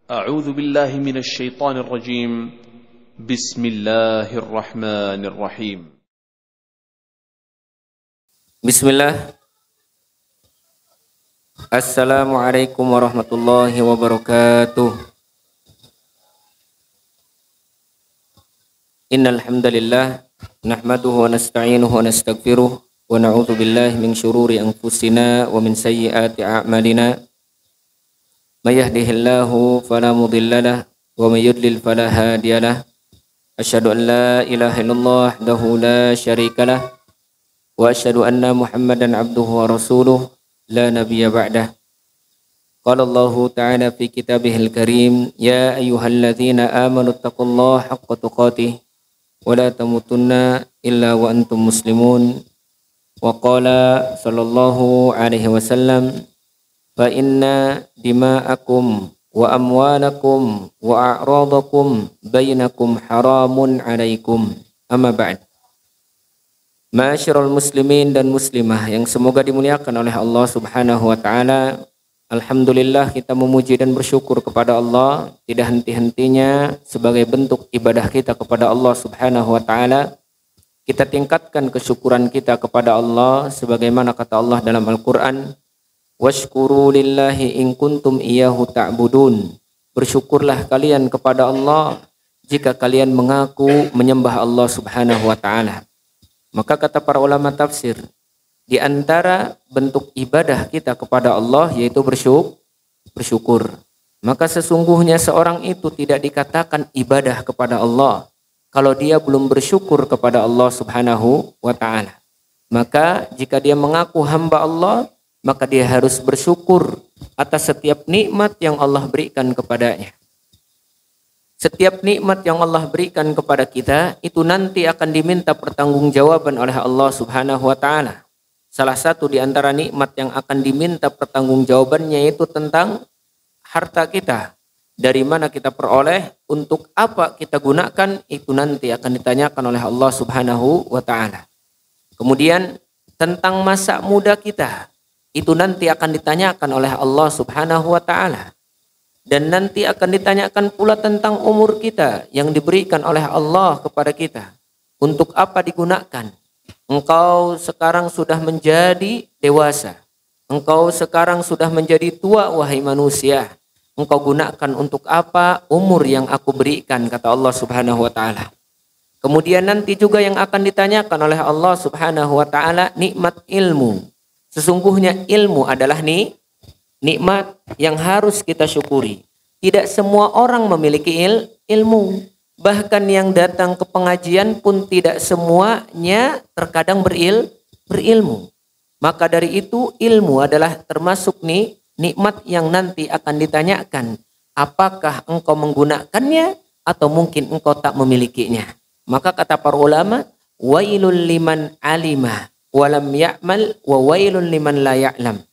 أعوذ بالله من الشيطان الرجيم بسم الله الرحمن الرحيم بسم الله. Assalamualaikum warahmatullahi wabarakatuh. Innal hamdalillah nahmaduhu wa nasta'inuhu wa nastaghfiruh wa na'udzu billahi min syururi anfusina wa min sayyiati a'malina. May yahdihillahu fala mudilla lahu wa may yudlil fala hadiya lahu. Asyhadu an la ilaha illallah wahdahu la syarika lahu wa asyhadu anna Muhammadan abduhu wa rasuluh la nabiyya ba'dah. Qala Allahu ta'ala fi kitabihil karim, ya ayyuhalladzina amanu taqullaha haqqa tuqatih wa la tamutunna illa wa antum muslimun. Wa qala sallallahu alaihi wasallam, fa inna dima'akum wa amwalakum wa a'radakum bainakum haramun alaikum. Amma ba'd. Ma'asyiral muslimin dan muslimah yang semoga dimuliakan oleh Allah Subhanahu wa taala. Alhamdulillah, kita memuji dan bersyukur kepada Allah tidak henti-hentinya sebagai bentuk ibadah kita kepada Allah Subhanahu wa taala. Kita tingkatkan kesyukuran kita kepada Allah sebagaimana kata Allah dalam Al-Qur'an, washkuru lillahi in kuntum iyyahu ta'budun. Bersyukurlah kalian kepada Allah jika kalian mengaku menyembah Allah Subhanahu wa taala. Maka kata para ulama tafsir, di antara bentuk ibadah kita kepada Allah yaitu bersyukur. Maka sesungguhnya seorang itu tidak dikatakan ibadah kepada Allah kalau dia belum bersyukur kepada Allah Subhanahu wa taala. Maka jika dia mengaku hamba Allah, maka dia harus bersyukur atas setiap nikmat yang Allah berikan kepadanya. Setiap nikmat yang Allah berikan kepada kita itu nanti akan diminta pertanggungjawaban oleh Allah Subhanahu wa taala. Salah satu di antara nikmat yang akan diminta pertanggungjawabannya itu tentang harta kita. Dari mana kita peroleh, untuk apa kita gunakan, itu nanti akan ditanyakan oleh Allah Subhanahu wa taala. Kemudian tentang masa muda kita, itu nanti akan ditanyakan oleh Allah Subhanahu wa taala. Dan nanti akan ditanyakan pula tentang umur kita yang diberikan oleh Allah kepada kita. Untuk apa digunakan? Engkau sekarang sudah menjadi dewasa. Engkau sekarang sudah menjadi tua, wahai manusia. Engkau gunakan untuk apa umur yang aku berikan, kata Allah Subhanahu wa taala. Kemudian nanti juga yang akan ditanyakan oleh Allah Subhanahu wa taala nikmat ilmu. Sesungguhnya ilmu adalah nikmat yang harus kita syukuri. Tidak semua orang memiliki ilmu. Bahkan yang datang ke pengajian pun tidak semuanya terkadang berilmu. Maka dari itu ilmu adalah termasuk nikmat yang nanti akan ditanyakan. Apakah engkau menggunakannya atau mungkin engkau tak memilikinya. Maka kata para ulama, wailul liman alima walam ya'mal wa wailun liman la ya'lam.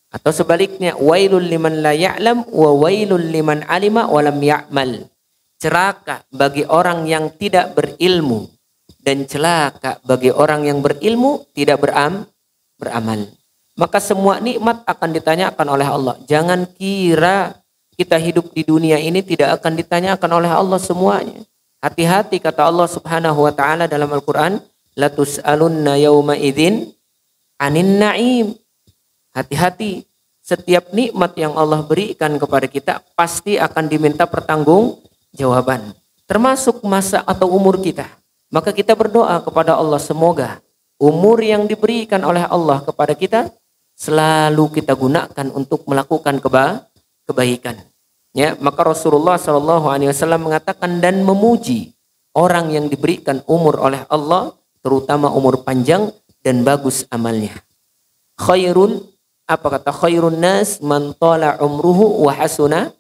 Atau sebaliknya, wailul liman la ya'lam wa wailul liman alima walam ya'mal. Celaka bagi orang yang tidak berilmu dan celaka bagi orang yang berilmu tidak beramal. Maka semua nikmat akan ditanyakan oleh Allah. Jangan kira kita hidup di dunia ini tidak akan ditanyakan oleh Allah semuanya. Hati-hati, kata Allah Subhanahu wa taala dalam Al-Qur'an, la tus'alunna yauma idzin anin na'im. Hati-hati, setiap nikmat yang Allah berikan kepada kita pasti akan diminta pertanggungjawaban. Termasuk masa atau umur kita. Maka kita berdoa kepada Allah, semoga umur yang diberikan oleh Allah kepada kita selalu kita gunakan untuk melakukan kebaikan. Ya, maka Rasulullah SAW mengatakan dan memuji orang yang diberikan umur oleh Allah, terutama umur panjang dan bagus amalnya. Khairun, apa kata khairun nas man tala umruhu wa hasuna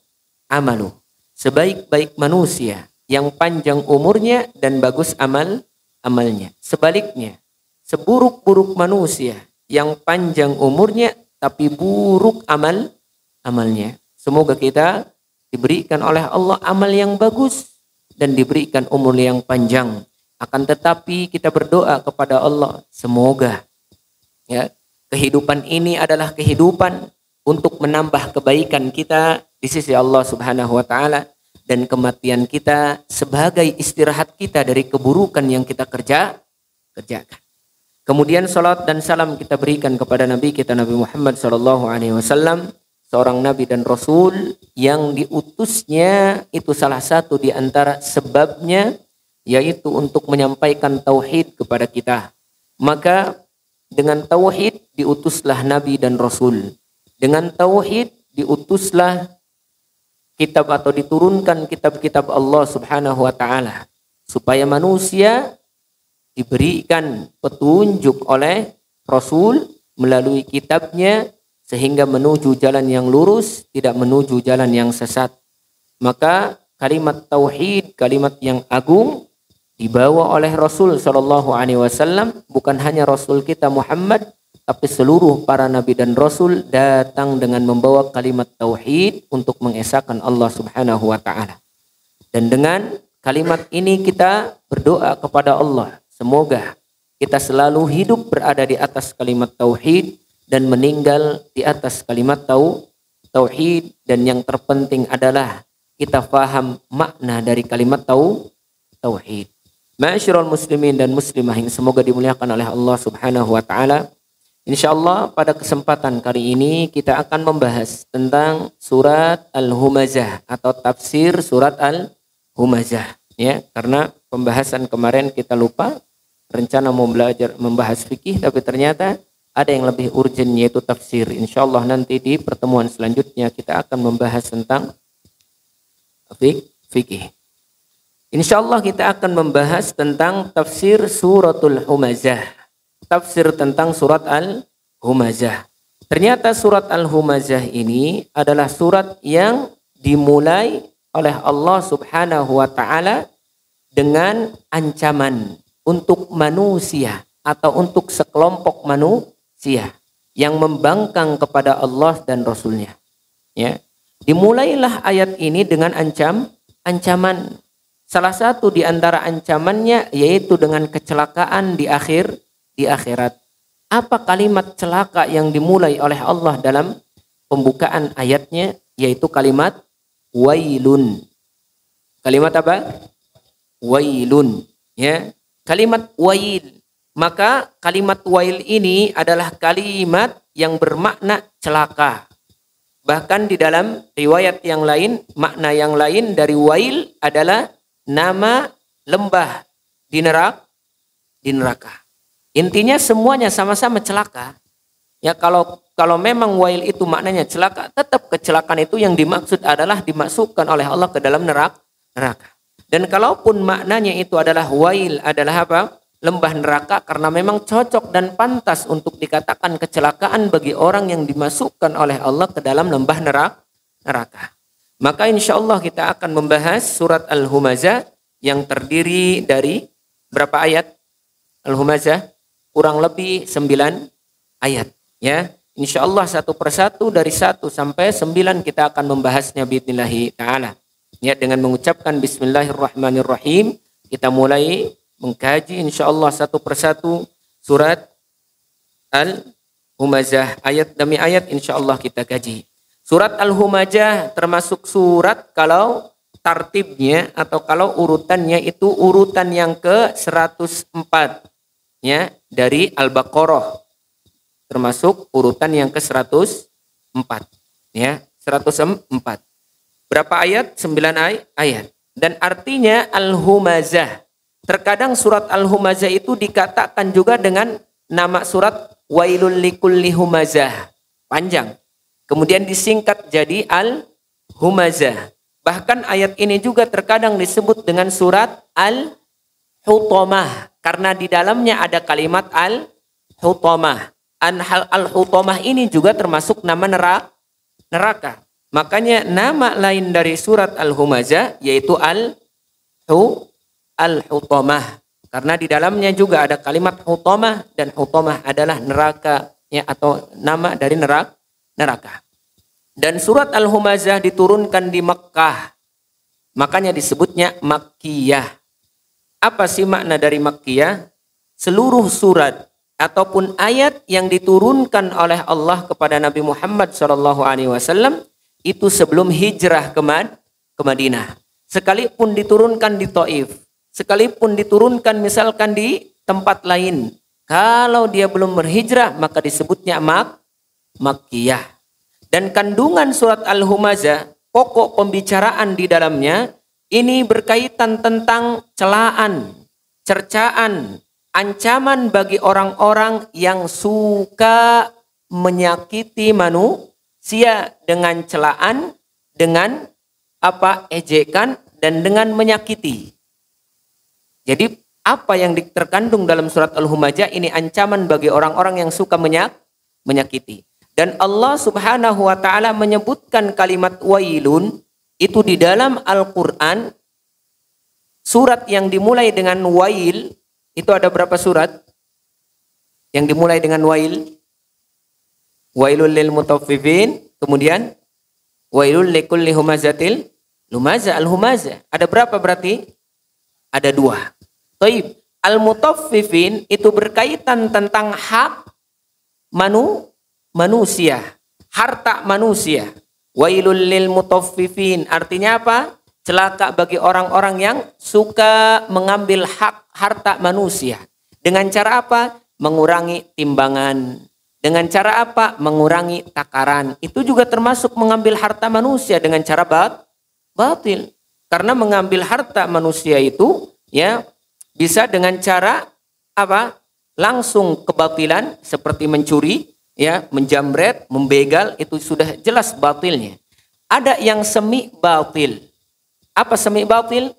amalu. Sebaik-baik manusia yang panjang umurnya dan bagus amalnya. Sebaliknya, seburuk-buruk manusia yang panjang umurnya tapi buruk amalnya. Semoga kita diberikan oleh Allah amal yang bagus dan diberikan umur yang panjang. Akan tetapi kita berdoa kepada Allah, semoga ya kehidupan ini adalah kehidupan untuk menambah kebaikan kita di sisi Allah Subhanahu wa taala, dan kematian kita sebagai istirahat kita dari keburukan yang kita kerjakan. Kemudian salat dan salam kita berikan kepada Nabi kita Nabi Muhammad sallallahu alaihi wasallam, seorang nabi dan rasul yang diutusnya itu salah satu di antara sebabnya yaitu untuk menyampaikan tauhid kepada kita. Maka dengan tauhid diutuslah nabi dan rasul. Dengan tauhid diutuslah kitab atau diturunkan kitab-kitab Allah Subhanahu wa taala supaya manusia diberikan petunjuk oleh Rasul melalui kitabnya sehingga menuju jalan yang lurus, tidak menuju jalan yang sesat. Maka kalimat tauhid, kalimat yang agung dibawa oleh Rasul sallallahu alaihi wasallam, bukan hanya Rasul kita Muhammad, tapi seluruh para nabi dan rasul datang dengan membawa kalimat tauhid untuk mengesahkan Allah Subhanahu wa taala. Dan dengan kalimat ini kita berdoa kepada Allah, semoga kita selalu hidup berada di atas kalimat tauhid dan meninggal di atas kalimat tauhid, dan yang terpenting adalah kita faham makna dari kalimat tauhid. Ma'asyiral muslimin dan muslimah yang semoga dimuliakan oleh Allah Subhanahu wa taala. Insyaallah pada kesempatan kali ini kita akan membahas tentang surat Al-Humazah atau tafsir surat Al-Humazah, ya, karena pembahasan kemarin kita lupa, rencana mau belajar membahas fikih tapi ternyata ada yang lebih urgent yaitu tafsir. Insyaallah nanti di pertemuan selanjutnya kita akan membahas tentang fikih. Insyaallah kita akan membahas tentang tafsir suratul Humazah. Tafsir tentang surat Al-Humazah. Ternyata surat Al-Humazah ini adalah surat yang dimulai oleh Allah Subhanahu wa taala dengan ancaman untuk manusia atau untuk sekelompok manusia yang membangkang kepada Allah dan Rasulnya. Ya. Dimulailah ayat ini dengan ancaman. Salah satu di antara ancamannya yaitu dengan kecelakaan di akhirat. Apa kalimat celaka yang dimulai oleh Allah dalam pembukaan ayatnya? Yaitu kalimat wailun. Kalimat apa? Wailun. Ya, kalimat wail. Maka kalimat wail ini adalah kalimat yang bermakna celaka. Bahkan di dalam riwayat yang lain, makna yang lain dari wail adalah nama lembah di neraka. Intinya semuanya sama-sama celaka. Ya, kalau memang wail itu maknanya celaka, tetap kecelakaan itu yang dimaksud adalah dimasukkan oleh Allah ke dalam neraka. Dan kalaupun maknanya itu adalah wail adalah apa? Lembah neraka, karena memang cocok dan pantas untuk dikatakan kecelakaan bagi orang yang dimasukkan oleh Allah ke dalam lembah neraka. Maka insya Allah kita akan membahas surat Al-Humazah yang terdiri dari berapa ayat? Al-Humazah kurang lebih 9 ayat, ya. Insyaallah satu persatu dari 1 sampai 9 kita akan membahasnya biidznillah taala. Ya, dengan mengucapkan bismillahirrahmanirrahim kita mulai mengkaji insyaallah satu persatu surat Al-Humazah ayat demi ayat insyaallah kita kaji. Surat Al-Humazah termasuk surat kalau tartibnya atau kalau urutannya itu urutan yang ke-104. Ya, dari Al-Baqarah termasuk urutan yang ke-104, ya, 104. Berapa ayat? 9 ayat. Dan artinya Al-Humazah. Terkadang surat Al-Humazah itu dikatakan juga dengan nama surat Wailul likulli humazah. Panjang. Kemudian disingkat jadi Al-Humazah. Bahkan ayat ini juga terkadang disebut dengan surat Al-Hutamah. Karena di dalamnya ada kalimat Al-Hutamah. Al-Hutamah ini juga termasuk nama neraka. Makanya nama lain dari surat Al-Humazah yaitu Al-Hutamah. Karena di dalamnya juga ada kalimat Hutamah, dan Hutamah adalah neraka, ya, atau nama dari neraka. Dan surat Al-Humazah diturunkan di Mekkah. Makanya disebutnya Makkiyah. Apa sih makna dari Makkiyah? Seluruh surat ataupun ayat yang diturunkan oleh Allah kepada Nabi Muhammad SAW itu sebelum hijrah ke Madinah. Sekalipun diturunkan di Taif, sekalipun diturunkan misalkan di tempat lain, kalau dia belum berhijrah maka disebutnya Makkiyah. Dan kandungan surat Al-Humazah, pokok pembicaraan di dalamnya ini berkaitan tentang celaan, cercaan, ancaman bagi orang-orang yang suka menyakiti manusia dengan celaan, dengan ejekan dan dengan menyakiti. Jadi apa yang terkandung dalam surat Al-Humazah ini ancaman bagi orang-orang yang suka menyakiti. Dan Allah Subhanahu wa taala menyebutkan kalimat wailun itu di dalam Al-Qur'an. Surat yang dimulai dengan wail itu ada berapa surat? Yang dimulai dengan wail? Wailul lil mutaffifin, kemudian wailul likulli humazatil lumazah. Al-Humazah. Ada berapa berarti? Ada 2. Taib. Al-mutaffifin itu berkaitan tentang hak manusia, harta manusia. Wailul lil mutaffifin artinya apa? Celaka bagi orang-orang yang suka mengambil hak harta manusia. Dengan cara apa? Mengurangi timbangan. Dengan cara apa? Mengurangi takaran. Itu juga termasuk mengambil harta manusia dengan cara batil. Karena mengambil harta manusia itu ya bisa dengan cara apa? Langsung kebatilan seperti mencuri, ya, menjamret, membegal, itu sudah jelas batilnya. Ada yang semi batil. Apa semi batil?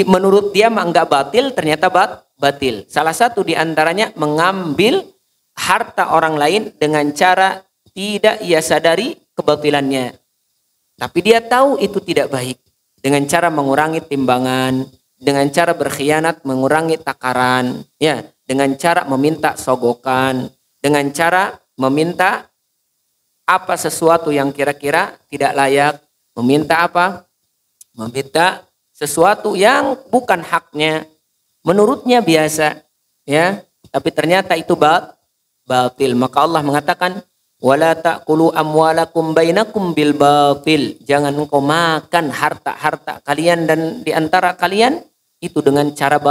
Menurut dia enggak batil, ternyata batil. Salah satu di antaranya mengambil harta orang lain dengan cara tidak ia sadari kebatilannya. Tapi dia tahu itu tidak baik. Dengan cara mengurangi timbangan, dengan cara berkhianat mengurangi takaran, ya, dengan cara meminta sogokan, dengan cara meminta apa sesuatu yang kira-kira tidak layak, meminta apa? Meminta sesuatu yang bukan haknya, menurutnya biasa, ya, tapi ternyata itu batil. Maka Allah mengatakan, wala ta'kulu amwalakum bainakum bil batil. Jangan engkau makan harta-harta kalian dan di antara kalian itu dengan cara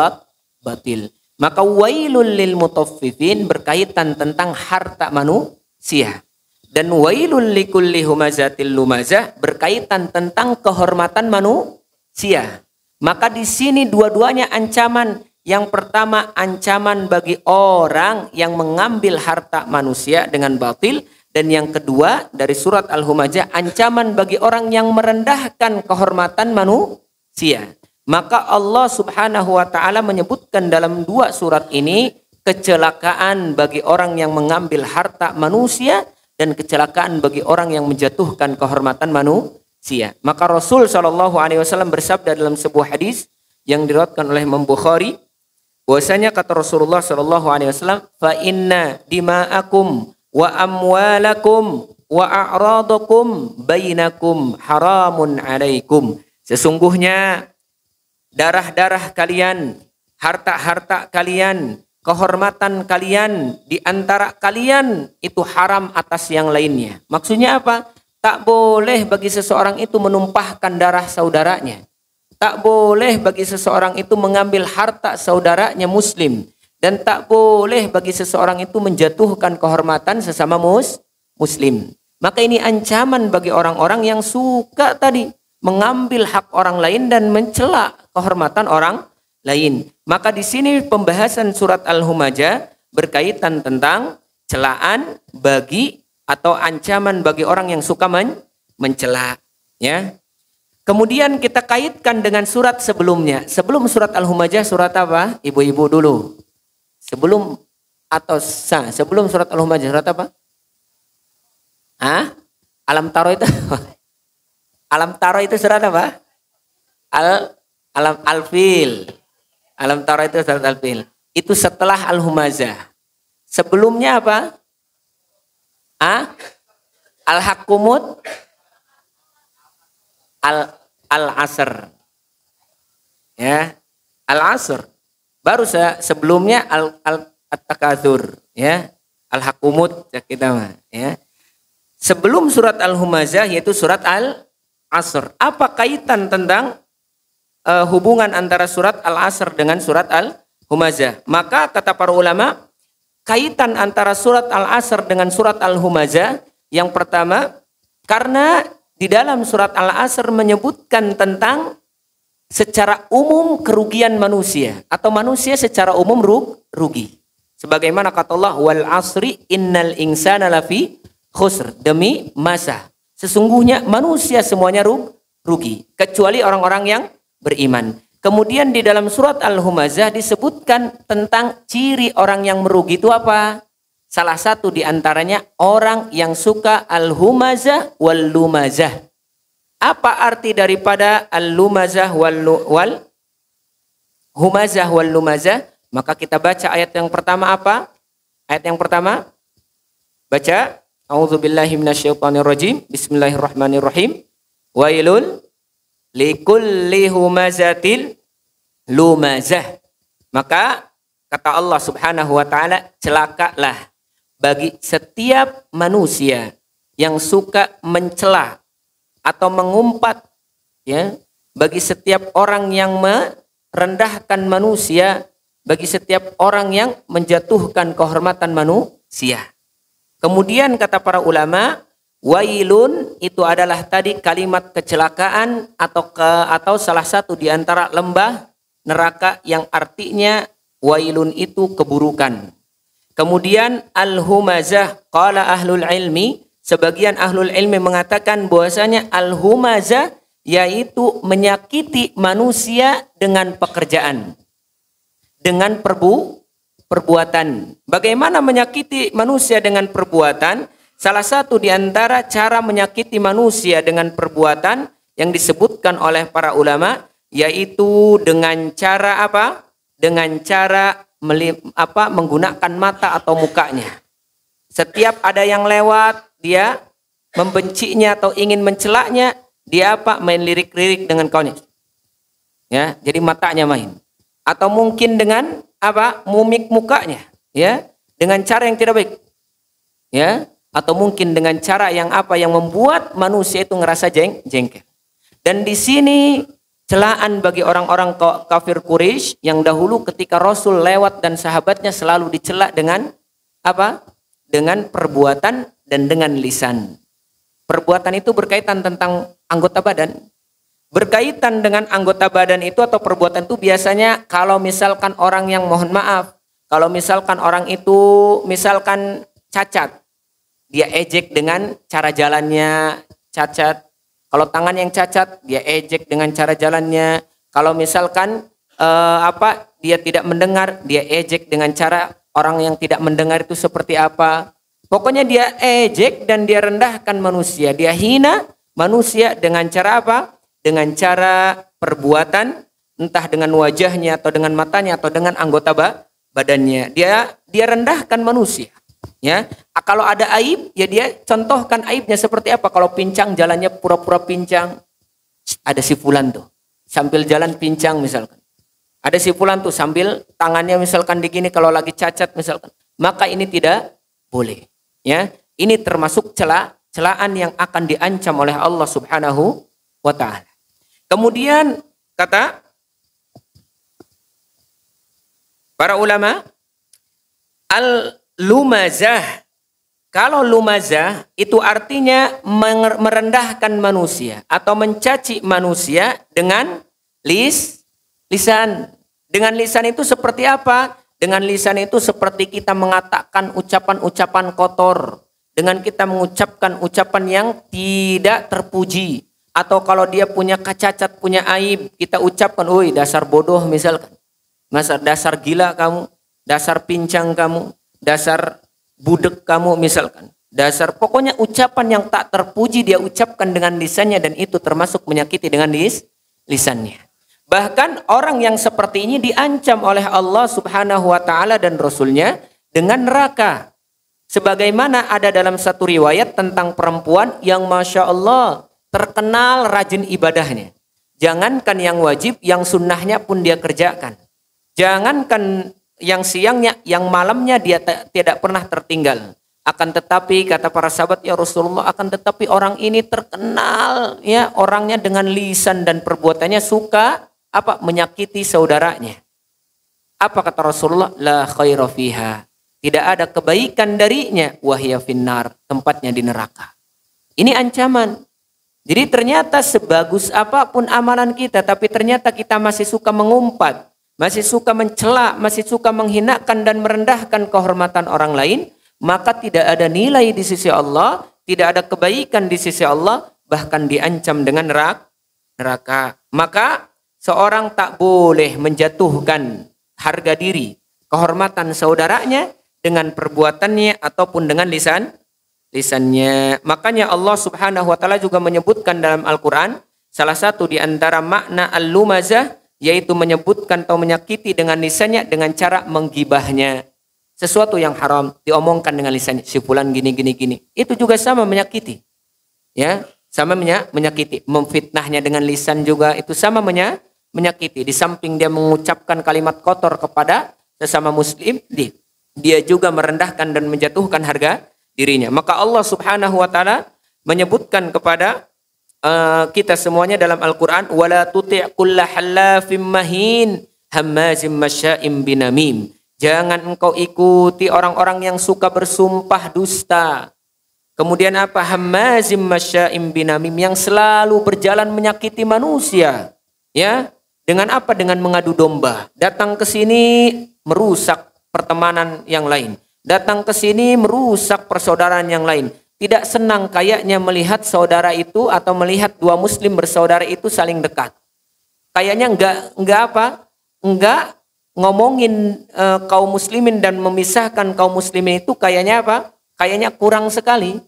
batil. Maka wailul lil mutaffifin berkaitan tentang harta manusia. Dan wailul likulli humazatil lumazah berkaitan tentang kehormatan manusia. Maka di sini dua-duanya ancaman. Yang pertama ancaman bagi orang yang mengambil harta manusia dengan batil. Dan yang kedua dari surat Al-Humazah ancaman bagi orang yang merendahkan kehormatan manusia. Maka Allah Subhanahu wa taala menyebutkan dalam 2 surat ini kecelakaan bagi orang yang mengambil harta manusia dan kecelakaan bagi orang yang menjatuhkan kehormatan manusia. Maka Rasul SAW bersabda dalam sebuah hadis yang diriwayatkan oleh Imam Bukhari, bahwasanya kata Rasulullah SAW, fa inna dima'akum wa amwalakum wa a'radakum bainakum haramun alaikum. Sesungguhnya darah-darah kalian, harta-harta kalian, kehormatan kalian di antara kalian itu haram atas yang lainnya. Maksudnya apa? Tak boleh bagi seseorang itu menumpahkan darah saudaranya. Tak boleh bagi seseorang itu mengambil harta saudaranya muslim. Dan tak boleh bagi seseorang itu menjatuhkan kehormatan sesama muslim. Maka ini ancaman bagi orang-orang yang suka tadi mengambil hak orang lain dan mencela kehormatan orang lain. Maka di sini pembahasan surat Al-Humazah berkaitan tentang celaan bagi atau ancaman bagi orang yang suka mencela, ya. Kemudian kita kaitkan dengan surat sebelumnya. Sebelum surat Al-Humazah surat apa? Ibu-ibu dulu. Sebelum surat Al-Humazah surat apa? Alam Taro itu Alam Taro itu surat apa? Al-Fil. Alam Taro itu surat Al-Fil. Itu setelah Al-Humazah. Sebelumnya apa? Al-Hakkumut Al-Asr. Ya, Al-Asr. Baru sebelumnya At-Takatsur, ya. Al-Hakumut kita mah, ya. Sebelum surat Al-Humazah yaitu surat Al-Asr. Apa kaitan tentang hubungan antara surat Al-Asr dengan surat Al-Humazah? Maka kata para ulama, kaitan antara surat Al-Asr dengan surat Al-Humazah yang pertama, karena di dalam surat Al-Asr menyebutkan tentang secara umum kerugian manusia atau manusia secara umum rugi. Sebagaimana kata Allah, wal asri innal insana lafi khusr, demi masa sesungguhnya manusia semuanya rugi kecuali orang-orang yang beriman. Kemudian di dalam surat Al-Humazah disebutkan tentang ciri orang yang merugi itu apa? Salah satu di antaranya orang yang suka al-humazah wal lumazah. Apa arti daripada al-lumazah wal humazah wal lumazah? Maka kita baca ayat yang pertama apa? Ayat yang pertama baca, a'udzubillahi minasyaitonirrajim. Bismillahirrahmanirrahim. Wailul likulli humazatil lumazah. Maka kata Allah Subhanahu wa taala, celakalah bagi setiap manusia yang suka mencela atau mengumpat, ya, bagi setiap orang yang merendahkan manusia, bagi setiap orang yang menjatuhkan kehormatan manusia. Kemudian kata para ulama, wailun itu adalah tadi kalimat kecelakaan atau salah satu di antara lembah neraka yang artinya wailun itu keburukan. Kemudian al-humazah, qala ahlul ilmi, sebagian ahlul ilmi mengatakan bahwasanya al-humazah yaitu menyakiti manusia dengan pekerjaan, dengan perbuatan. Bagaimana menyakiti manusia dengan perbuatan? Salah satu di antara cara menyakiti manusia dengan perbuatan yang disebutkan oleh para ulama yaitu dengan cara apa? Dengan cara menggunakan mata atau mukanya. Setiap ada yang lewat, dia membencinya atau ingin mencelaknya, dia apa? Main lirik-lirik dengan kawannya. Ya, jadi matanya main. Atau mungkin dengan apa? Mumik mukanya, ya, dengan cara yang tidak baik. Ya, atau mungkin dengan cara yang apa? Yang membuat manusia itu ngerasa jengkel. Dan di sini celaan bagi orang-orang kafir Quraisy yang dahulu ketika Rasul lewat dan sahabatnya selalu dicela dengan apa? Dengan perbuatan dan dengan lisan. Perbuatan itu berkaitan tentang anggota badan. Berkaitan dengan anggota badan itu atau perbuatan itu biasanya kalau misalkan orang yang mohon maaf, kalau misalkan orang itu misalkan cacat, dia ejek dengan cara jalannya cacat. Kalau tangan yang cacat, dia ejek dengan cara jalannya. Kalau misalkan dia tidak mendengar, dia ejek dengan cara orang yang tidak mendengar itu seperti apa. Pokoknya dia ejek dan dia rendahkan manusia. Dia hina manusia dengan cara apa? Dengan cara perbuatan, entah dengan wajahnya atau dengan matanya atau dengan anggota badannya. Dia rendahkan manusia. Ya, kalau ada aib, ya dia contohkan aibnya seperti apa. Kalau pincang jalannya pura-pura pincang, ada si fulan tuh sambil jalan pincang misalkan. Ada si fulan tuh sambil tangannya misalkan begini kalau lagi cacat misalkan. Maka ini tidak boleh. Ya, ini termasuk celaan yang akan diancam oleh Allah Subhanahu wa taala. Kemudian kata para ulama, al-lumazah. Kalau lumazah itu artinya merendahkan manusia atau mencaci manusia dengan lisan. Dengan lisan itu seperti apa? Dengan lisan itu seperti kita mengatakan ucapan-ucapan kotor. Dengan kita mengucapkan ucapan yang tidak terpuji. Atau kalau dia punya cacat, punya aib, kita ucapkan, "Woi, dasar bodoh," misalkan. Dasar gila kamu, dasar pincang kamu, dasar budek kamu misalkan. Dasar pokoknya ucapan yang tak terpuji dia ucapkan dengan lisannya dan itu termasuk menyakiti dengan lisannya. Bahkan orang yang seperti ini diancam oleh Allah Subhanahu wa taala dan Rasulnya dengan neraka. Sebagaimana ada dalam satu riwayat tentang perempuan yang Masya Allah terkenal rajin ibadahnya. Jangankan yang wajib, yang sunnahnya pun dia kerjakan. Jangankan yang siangnya, yang malamnya dia tidak pernah tertinggal. Akan tetapi kata para sahabat, ya Rasulullah, akan tetapi orang ini terkenal ya orangnya dengan lisan dan perbuatannya suka menyakiti saudaranya. Apa kata Rasulullah? La khaira fiha. Tidak ada kebaikan darinya, wahya finnar, tempatnya di neraka. Ini ancaman. Jadi ternyata sebagus apapun amalan kita, tapi ternyata kita masih suka mengumpat, masih suka mencela, masih suka menghinakan dan merendahkan kehormatan orang lain, maka tidak ada nilai di sisi Allah, tidak ada kebaikan di sisi Allah, bahkan diancam dengan neraka. Maka seorang tak boleh menjatuhkan harga diri, kehormatan saudaranya dengan perbuatannya ataupun dengan lisannya. Makanya Allah Subhanahu wa taala juga menyebutkan dalam Al-Qur'an, salah satu di antara makna al-lumazah yaitu menyebutkan atau menyakiti dengan lisannya dengan cara menggibahnya. Sesuatu yang haram diomongkan dengan lisannya, si fulan gini. Itu juga sama menyakiti. Ya, sama menyakiti. Memfitnahnya dengan lisan juga itu sama menyakiti. Di samping dia mengucapkan kalimat kotor kepada sesama muslim, dia juga merendahkan dan menjatuhkan harga dirinya. Maka Allah Subhanahu wa taala menyebutkan kepada kita semuanya dalam Al-Qur'an, wala tuti' kulla hallafim mahin hammazim masya'im binamim. Jangan engkau ikuti orang-orang yang suka bersumpah dusta. Kemudian apa? Hammazim masya'im binamim, yang selalu berjalan menyakiti manusia. Ya, dengan apa? Dengan mengadu domba. Datang ke sini merusak pertemanan yang lain. Datang ke sini merusak persaudaraan yang lain. Tidak senang kayaknya melihat saudara itu atau melihat dua muslim bersaudara itu saling dekat. Kayaknya enggak ngomongin kaum muslimin dan memisahkan kaum muslimin itu kayaknya apa? Kayaknya kurang sekali.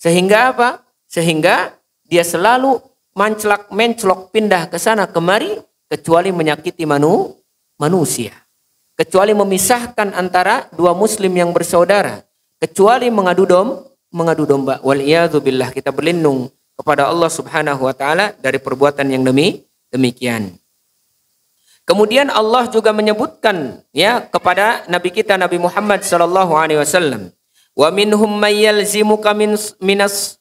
Sehingga apa? Sehingga dia selalu menclok pindah ke sana kemari, kecuali menyakiti manusia. Kecuali memisahkan antara dua muslim yang bersaudara. Kecuali mengadu domba. Wal'iyadzubillah, kita berlindung kepada Allah Subhanahu wa taala dari perbuatan yang demikian. Kemudian Allah juga menyebutkan ya kepada nabi kita Nabi Muhammad sallallahu alaihi wasallam, wa minhum may yalzimuka minas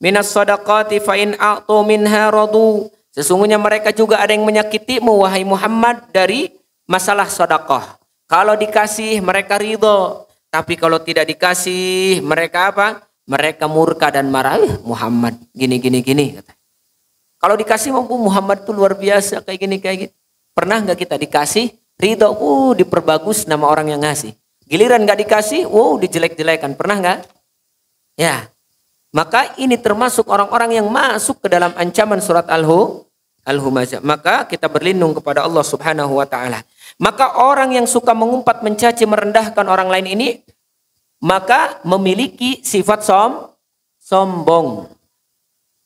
shadaqati fa in a'tu minha radu. Sesungguhnya mereka juga ada yang menyakitimu wahai Muhammad dari masalah sedekah. Kalau dikasih mereka ridho, tapi kalau tidak dikasih mereka apa? Mereka murka dan marah. Muhammad gini kata. Kalau dikasih mampu Muhammad itu luar biasa kayak gini. Pernah nggak kita dikasih ridho, diperbagus nama orang yang ngasih. Giliran nggak dikasih, dijelek-jelekan. Pernah nggak? Ya. Maka ini termasuk orang-orang yang masuk ke dalam ancaman surat Al-Humazah. Maka kita berlindung kepada Allah Subhanahu wa taala. Maka orang yang suka mengumpat, mencaci, merendahkan orang lain ini maka memiliki sifat sombong.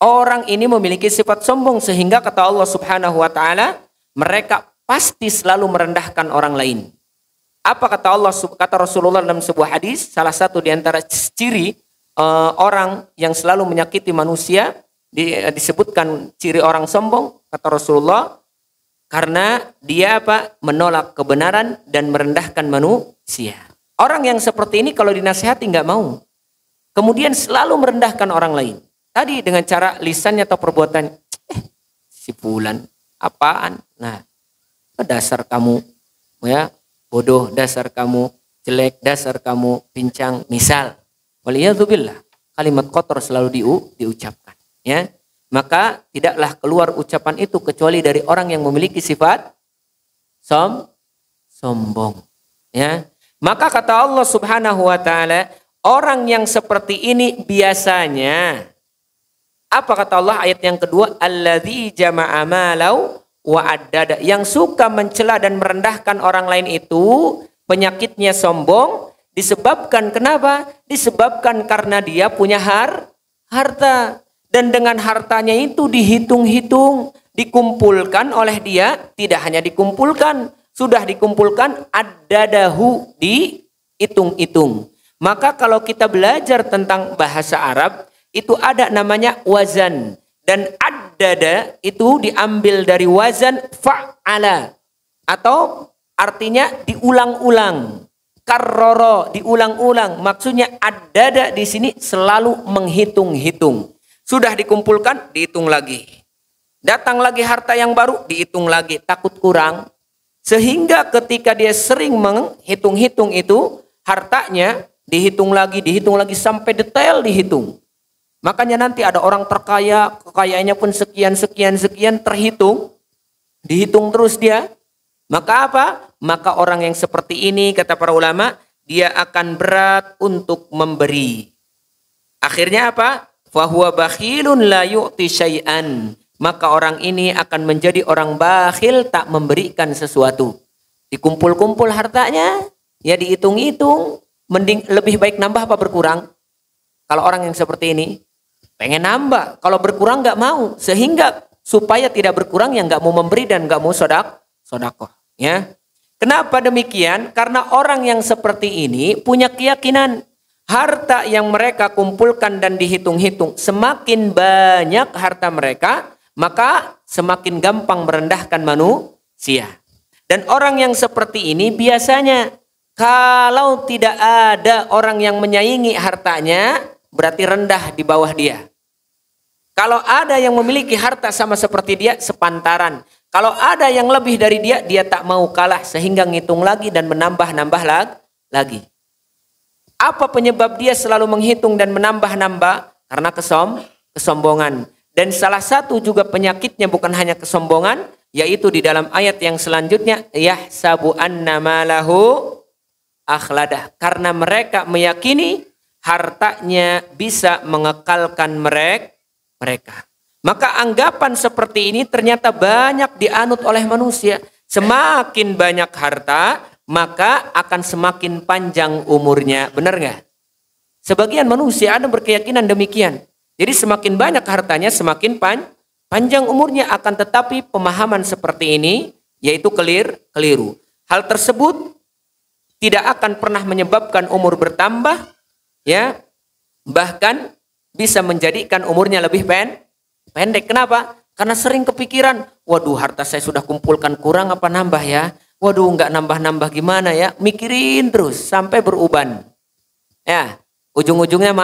Orang ini memiliki sifat sombong sehingga kata Allah Subhanahu wa taala, mereka pasti selalu merendahkan orang lain. Apa kata Allah, kata Rasulullah dalam sebuah hadis, salah satu di antara ciri orang yang selalu menyakiti manusia, disebutkan ciri orang sombong, kata Rasulullah, karena dia menolak kebenaran dan merendahkan manusia. Orang yang seperti ini kalau dinasihati nggak mau. Kemudian selalu merendahkan orang lain. Tadi dengan cara lisannya atau perbuatannya. Si fulan, apaan? Nah, dasar kamu ya bodoh, dasar kamu jelek, dasar kamu pincang, misal. Waliyadzubillah, kalimat kotor selalu diucapkan. Ya, maka tidaklah keluar ucapan itu kecuali dari orang yang memiliki sifat sombong. Ya, maka kata Allah Subhanahu wa taala, orang yang seperti ini biasanya, apa kata Allah ayat yang kedua, alladzi jama'a malau wa addada, yang suka mencela dan merendahkan orang lain itu penyakitnya sombong. Disebabkan kenapa? Disebabkan karena dia punya harta. Dan dengan hartanya itu dihitung-hitung, dikumpulkan oleh dia. Tidak hanya dikumpulkan, sudah dikumpulkan, addadahu, dihitung-hitung. Maka kalau kita belajar tentang bahasa Arab, itu ada namanya wazan. Dan addada itu diambil dari wazan fa'ala. Atau artinya diulang-ulang. Karroro, diulang-ulang. Maksudnya adada di sini selalu menghitung-hitung. Sudah dikumpulkan, dihitung lagi. Datang lagi harta yang baru, dihitung lagi. Takut kurang. Sehingga ketika dia sering menghitung-hitung itu, hartanya dihitung lagi sampai detail dihitung. Makanya nanti ada orang terkaya, kekayaannya pun sekian terhitung. Dihitung terus dia. Maka apa? Maka orang yang seperti ini, kata para ulama, dia akan berat untuk memberi. Akhirnya apa? Fahuwa bakhilun la yu'ti syai'an. Maka orang ini akan menjadi orang bakhil, tak memberikan sesuatu. Dikumpul-kumpul hartanya, ya dihitung-hitung. Mending lebih baik nambah apa berkurang? Kalau orang yang seperti ini, pengen nambah. Kalau berkurang nggak mau. Sehingga supaya tidak berkurang, yang nggak mau memberi dan nggak mau sodakoh. Ya. Kenapa demikian? Karena orang yang seperti ini punya keyakinan harta yang mereka kumpulkan dan dihitung-hitung, semakin banyak harta mereka, maka semakin gampang merendahkan manusia. Dan orang yang seperti ini biasanya kalau tidak ada orang yang menyaingi hartanya, berarti rendah di bawah dia. Kalau ada yang memiliki harta sama seperti dia, sepantaran. Kalau ada yang lebih dari dia, dia tak mau kalah sehingga ngitung lagi dan menambah-nambah lagi. Apa penyebab dia selalu menghitung dan menambah-nambah? Karena kesombongan. Dan salah satu juga penyakitnya bukan hanya kesombongan, yaitu di dalam ayat yang selanjutnya, yahsabu anna malahu akhladah. Karena mereka meyakini hartanya bisa mengekalkan mereka. Maka anggapan seperti ini ternyata banyak dianut oleh manusia. Semakin banyak harta, maka akan semakin panjang umurnya. Benar nggak? Sebagian manusia ada berkeyakinan demikian. Jadi semakin banyak hartanya, semakin panjang umurnya. Akan tetapi pemahaman seperti ini, yaitu keliru. Hal tersebut tidak akan pernah menyebabkan umur bertambah, ya, bahkan bisa menjadikan umurnya lebih pendek. Kenapa? Karena sering kepikiran, waduh harta saya sudah kumpulkan kurang apa nambah ya? Waduh nggak nambah-nambah gimana ya? Mikirin terus sampai beruban. Ya, ujung-ujungnya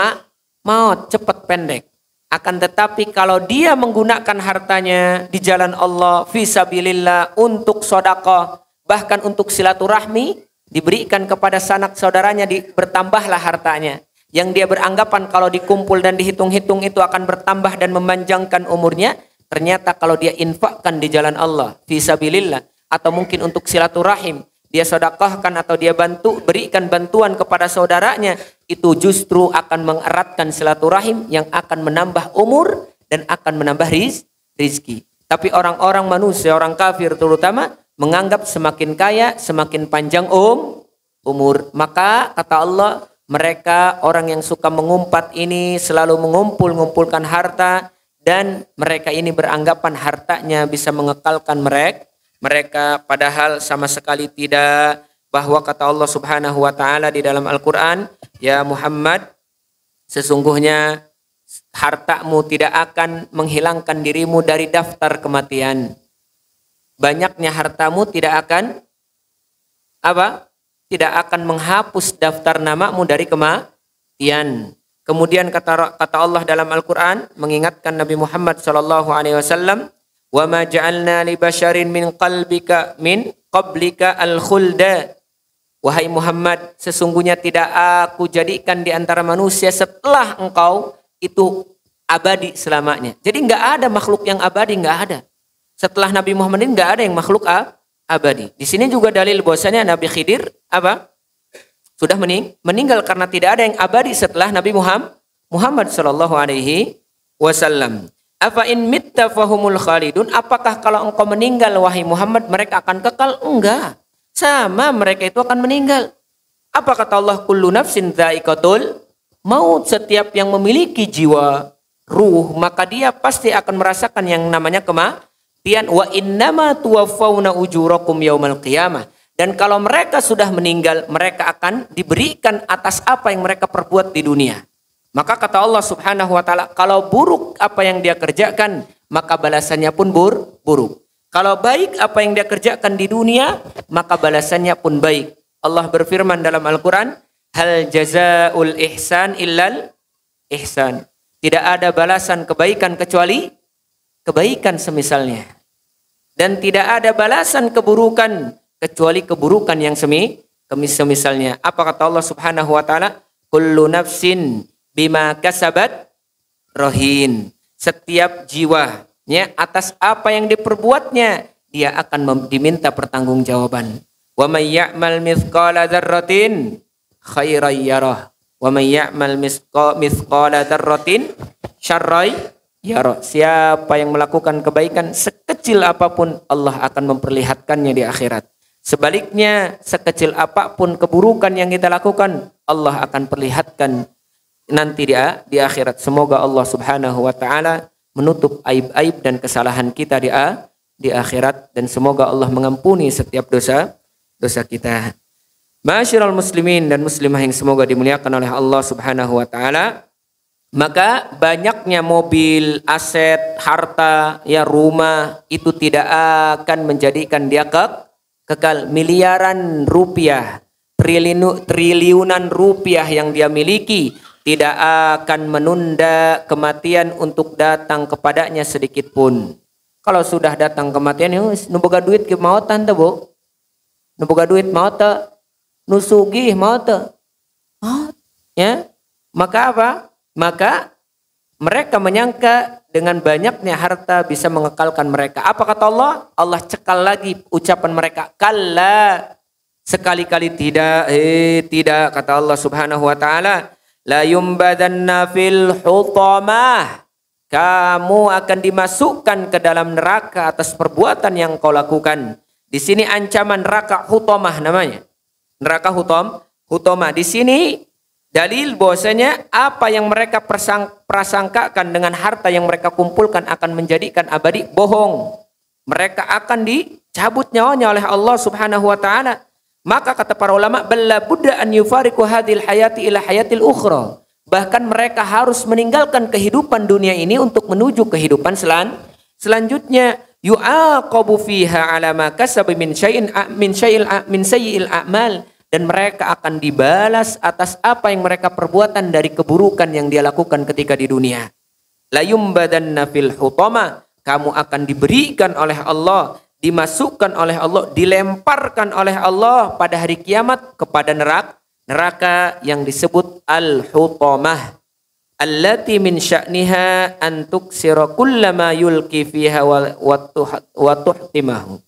maut cepat pendek. Akan tetapi kalau dia menggunakan hartanya di jalan Allah, fisabilillah, untuk sedekah, bahkan untuk silaturahmi, diberikan kepada sanak saudaranya, bertambahlah hartanya. Yang dia beranggapan kalau dikumpul dan dihitung-hitung itu akan bertambah dan memanjangkan umurnya, ternyata kalau dia infakkan di jalan Allah, fisabilillah, atau mungkin untuk silaturahim, dia sedekahkan atau dia berikan bantuan kepada saudaranya, itu justru akan mengeratkan silaturahim yang akan menambah umur dan akan menambah rizki. Tapi orang-orang manusia, orang kafir terutama, menganggap semakin kaya, semakin panjang umur. Maka kata Allah, mereka orang yang suka mengumpat ini selalu mengumpulkan harta, dan mereka ini beranggapan hartanya bisa mengekalkan mereka, padahal sama sekali tidak. Bahwa kata Allah Subhanahu wa taala di dalam Al-Qur'an, ya Muhammad, sesungguhnya hartamu tidak akan menghilangkan dirimu dari daftar kematian. Banyaknya hartamu tidak akan tidak akan menghapus daftar namamu dari kematian. Kemudian kata Allah dalam Al-Qur'an mengingatkan Nabi Muhammad sallallahu alaihi wasallam, "Wa ma ja'alna li basyarin min qablika al-khulda." Wahai Muhammad, sesungguhnya tidak aku jadikan di antara manusia setelah engkau itu abadi selamanya. Jadi enggak ada makhluk yang abadi, enggak ada. Setelah Nabi Muhammad ini enggak ada yang makhluk abadi. Di sini juga dalil bahwasanya Nabi Khidir sudah meninggal karena tidak ada yang abadi setelah Nabi Muhammad sallallahu alaihi wasallam. Afa in mitta fahumul khalidun? Apakah kalau engkau meninggal wahai Muhammad mereka akan kekal? Enggak. Sama, mereka itu akan meninggal. Apa kata Allah? Kullu nafsin dha'iqatul maut. Setiap yang memiliki jiwa, ruh, maka dia pasti akan merasakan yang namanya kematian. Wa innama tuwaffawna ujurakum yaumal qiyamah. Dan kalau mereka sudah meninggal, mereka akan diberikan atas apa yang mereka perbuat di dunia. Maka kata Allah Subhanahu wa taala, kalau buruk apa yang dia kerjakan, maka balasannya pun buruk. Kalau baik apa yang dia kerjakan di dunia, maka balasannya pun baik. Allah berfirman dalam Al-Quran, hal jazaul ihsan illal ihsan. Tidak ada balasan kebaikan kecuali kebaikan semisalnya. Dan tidak ada balasan keburukan kecuali keburukan yang semisalnya. Apa kata Allah Subhanahu wa taala? Kullu nafsin bima kasabat rahin. Setiap jiwa atas apa yang diperbuatnya, dia akan diminta pertanggungjawaban. Wa may ya'mal mithqala dzarratin khairan yarah wa may ya'mal mithqala dzarratin syarran yarah. Siapa yang melakukan kebaikan sekecil apapun, Allah akan memperlihatkannya di akhirat. Sebaliknya, sekecil apapun keburukan yang kita lakukan, Allah akan perlihatkan nanti di akhirat. Semoga Allah Subhanahu wa taala menutup aib-aib dan kesalahan kita di akhirat, dan semoga Allah mengampuni setiap dosa kita. Ma'asyiral muslimin dan muslimah yang semoga dimuliakan oleh Allah Subhanahu wa taala, maka banyaknya mobil, aset, harta, rumah itu tidak akan menjadikan dia kekal. Miliaran rupiah, triliunan rupiah yang dia miliki tidak akan menunda kematian untuk datang kepadanya sedikit pun. Kalau sudah datang kematian, nu boga duit ke mau tante bu, nu boga duit mau te, nu sugih mau te, ya. Maka apa? Maka mereka menyangka dengan banyaknya harta bisa mengekalkan mereka. Apa kata Allah? Allah cekal lagi ucapan mereka. Kalla, sekali-kali tidak. Tidak, kata Allah Subhanahu wa taala. La yumbadanna fil hutamah. Kamu akan dimasukkan ke dalam neraka atas perbuatan yang kau lakukan. Di sini ancaman neraka hutamah namanya. Neraka hutamah. Di sini dalil bahwasanya apa yang mereka prasangkakan dengan harta yang mereka kumpulkan akan menjadikan abadi, bohong. Mereka akan dicabut nyawanya oleh Allah Subhanahu wa taala. Maka kata para ulama, balla budda an yufariqu hadhil hayati ila hayatil ukhra. Bahkan mereka harus meninggalkan kehidupan dunia ini untuk menuju kehidupan selanjutnya. Yu'aqabu fiha ala ma kasaba min sayyi'il a'mal. Dan mereka akan dibalas atas apa yang mereka perbuatan dari keburukan yang dia lakukan ketika di dunia. La yumbadanna fil hutama. Kamu akan diberikan oleh Allah, dimasukkan oleh Allah, dilemparkan oleh Allah pada hari kiamat kepada neraka yang disebut al-hutamah. Allati min sya'niha an tuksira kullama yulqi fiha wa tuhtimahu.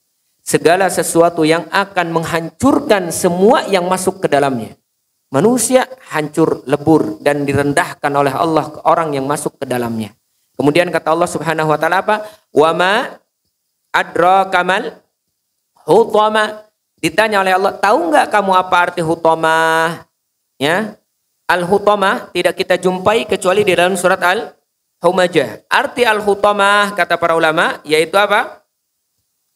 Segala sesuatu yang akan menghancurkan semua yang masuk ke dalamnya. Manusia hancur lebur dan direndahkan oleh Allah ke orang yang masuk ke dalamnya. Kemudian kata Allah Subhanahu wa taala apa? Wa ma adrakamal hutama. Ditanya oleh Allah, tahu enggak kamu apa arti hutamah? Ya. Al-hutamah tidak kita jumpai kecuali di dalam surat Al-Humajah. Arti al-hutamah kata para ulama yaitu apa?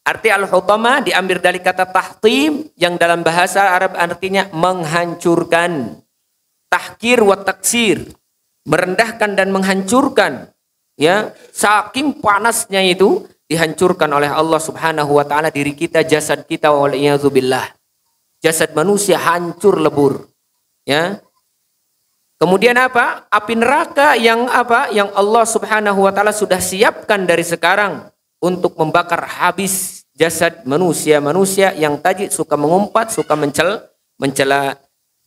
Arti al-hutamah diambil dari kata tahtim yang dalam bahasa Arab artinya menghancurkan. Tahkir wa taksir, merendahkan dan menghancurkan. Ya, saking panasnya itu dihancurkan oleh Allah Subhanahu wa taala diri kita, jasad kita, waliyadzubillah. Jasad manusia hancur lebur. Ya. Kemudian apa? Api neraka yang apa? Yang Allah Subhanahu wa taala sudah siapkan dari sekarang untuk membakar habis jasad manusia yang tadi suka mengumpat, suka mencela.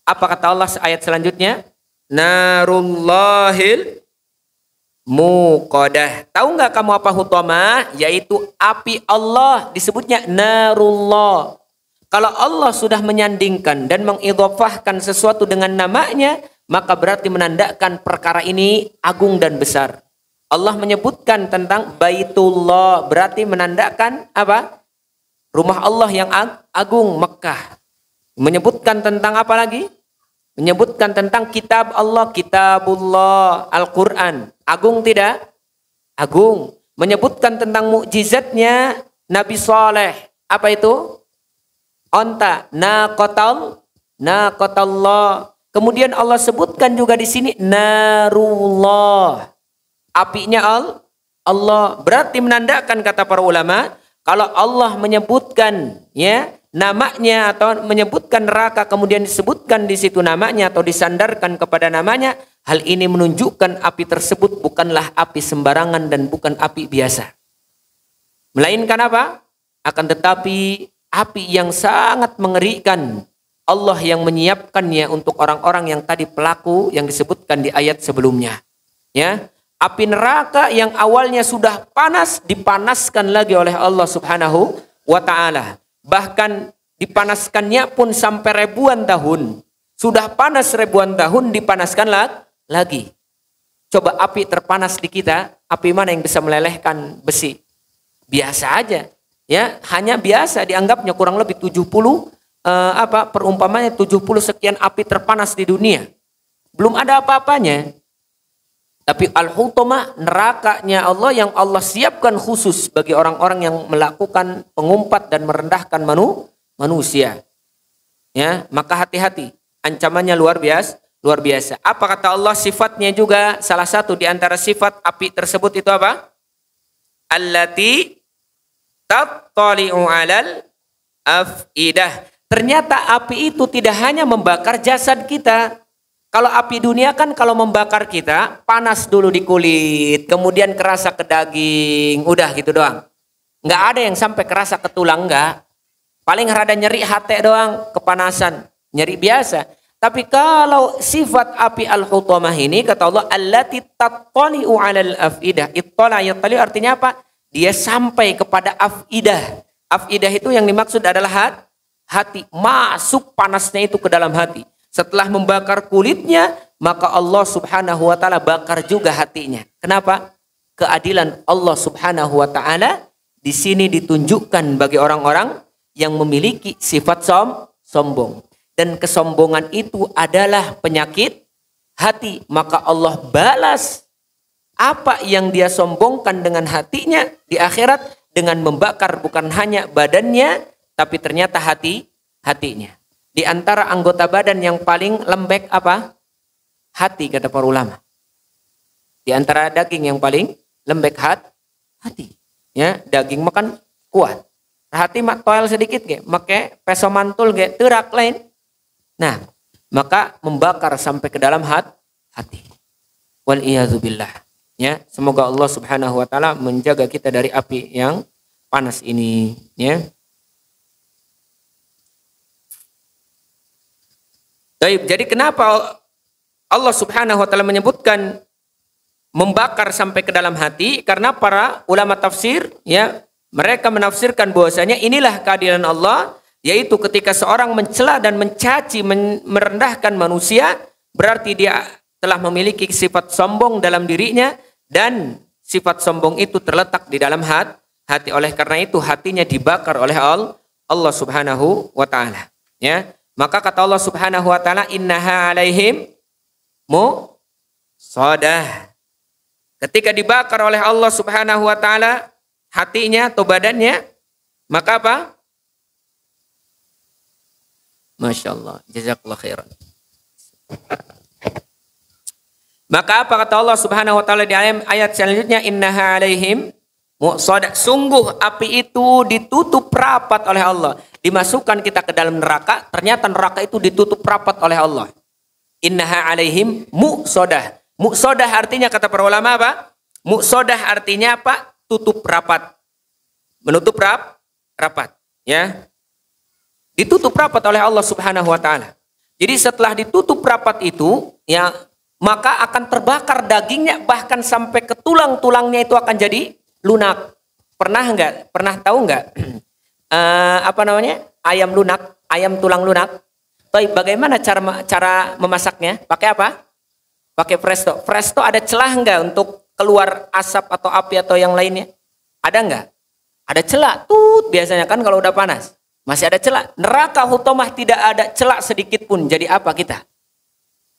Apa kata Allah ayat selanjutnya? Narullahil muqadah. Tahu nggak kamu apa hutamah? Yaitu api Allah, disebutnya narullah. Kalau Allah sudah menyandingkan dan mengidhofahkan sesuatu dengan namanya, maka berarti menandakan perkara ini agung dan besar. Allah menyebutkan tentang Baitullah, berarti menandakan apa? Rumah Allah yang agung, Mekah. Menyebutkan tentang apa lagi? Menyebutkan tentang kitab Allah, kitabullah, Al-Quran. Agung tidak? Agung. Menyebutkan tentang mukjizatnya Nabi Saleh. Apa itu? Onta. Naqatallah. Kemudian Allah sebutkan juga di sini narullah. Apinya Allah. Berarti menandakan kata para ulama Kalau Allah menyebutkan ya namanya atau menyebutkan neraka kemudian disebutkan di situ namanya atau disandarkan kepada namanya, hal ini menunjukkan api tersebut bukanlah api sembarangan dan bukan api biasa. Melainkan apa? Akan tetapi api yang sangat mengerikan. Allah yang menyiapkannya untuk orang-orang yang tadi pelaku yang disebutkan di ayat sebelumnya. Ya, api neraka yang awalnya sudah panas dipanaskan lagi oleh Allah Subhanahu wa taala. Bahkan dipanaskannya pun sampai ribuan tahun. Sudah panas ribuan tahun dipanaskan lagi. Coba api terpanas di kita, api mana yang bisa melelehkan besi? Biasa aja. Ya, hanya biasa dianggapnya kurang lebih 70 perumpamannya 70 sekian api terpanas di dunia. Belum ada apa-apanya. Tapi al-hutamah, nerakanya Allah yang Allah siapkan khusus bagi orang-orang yang melakukan pengumpat dan merendahkan manusia. Ya, maka hati-hati. Ancamannya luar biasa. Apa kata Allah sifatnya juga, salah satu di antara sifat api tersebut itu apa? Allati tattali'u 'alal afidah. Ternyata api itu tidak hanya membakar jasad kita. Kalau api dunia kan kalau membakar kita, panas dulu di kulit, kemudian kerasa ke daging, udah gitu doang. Nggak ada yang sampai kerasa ke tulang, nggak. Paling rada nyeri hati doang, kepanasan, nyeri biasa. Tapi kalau sifat api al-hutamah ini, kata Allah, allati tattali'u 'alal afidah. Ittala yattali artinya apa? Dia sampai kepada afidah. Afidah itu yang dimaksud adalah hati, masuk panasnya itu ke dalam hati. Setelah membakar kulitnya, maka Allah Subhanahu wa taala bakar juga hatinya. Kenapa? Keadilan Allah Subhanahu wa taala di sini ditunjukkan bagi orang-orang yang memiliki sifat sombong. Dan kesombongan itu adalah penyakit hati. Maka Allah balas apa yang dia sombongkan dengan hatinya di akhirat dengan membakar bukan hanya badannya, tapi ternyata hatinya. Di antara anggota badan yang paling lembek apa? Hati, kata para ulama. Di antara daging yang paling lembek hati. Ya, daging makan kuat. Hati mak toel sedikit ge, make peso mantul ge teurak lain. Nah, maka membakar sampai ke dalam hati. Wal iyadzubillah. Ya, semoga Allah Subhanahu wa taala menjaga kita dari api yang panas ini, ya. Jadi kenapa Allah Subhanahu wa taala menyebutkan membakar sampai ke dalam hati? Karena para ulama tafsir ya, mereka menafsirkan bahwasanya inilah keadilan Allah, yaitu ketika seorang mencela dan mencaci, merendahkan manusia, berarti dia telah memiliki sifat sombong dalam dirinya dan sifat sombong itu terletak di dalam hati. Oleh karena itu hatinya dibakar oleh Allah Subhanahu wa taala, ya. Maka kata Allah Subhanahu wa taala, innaha alaihim musadah. Ketika dibakar oleh Allah Subhanahu wa taala hatinya atau badannya, maka apa? Masya Allah, jazakallah khairan. Maka apa kata Allah Subhanahu wa taala di ayat selanjutnya, innaha alaihim musadah. Sungguh api itu ditutup rapat oleh Allah. Dimasukkan kita ke dalam neraka, ternyata neraka itu ditutup rapat oleh Allah. Innaha alaihim muqsadah. Muqsadah artinya kata para ulama apa? Muqsadah artinya apa? Tutup rapat. Menutup rapat, ya. Ditutup rapat oleh Allah Subhanahu wa taala. Jadi setelah ditutup rapat itu, ya, maka akan terbakar dagingnya, bahkan sampai ke tulang-tulangnya itu akan jadi lunak. Pernah enggak? Pernah tahu enggak? Ayam lunak, ayam tulang lunak. Bagaimana cara memasaknya? Pakai apa? Pakai presto. Presto ada celah enggak untuk keluar asap atau api atau yang lainnya? Ada enggak? Ada celah. Biasanya kan kalau udah panas. Masih ada celah. Neraka hutamah tidak ada celah sedikit pun. Jadi apa kita?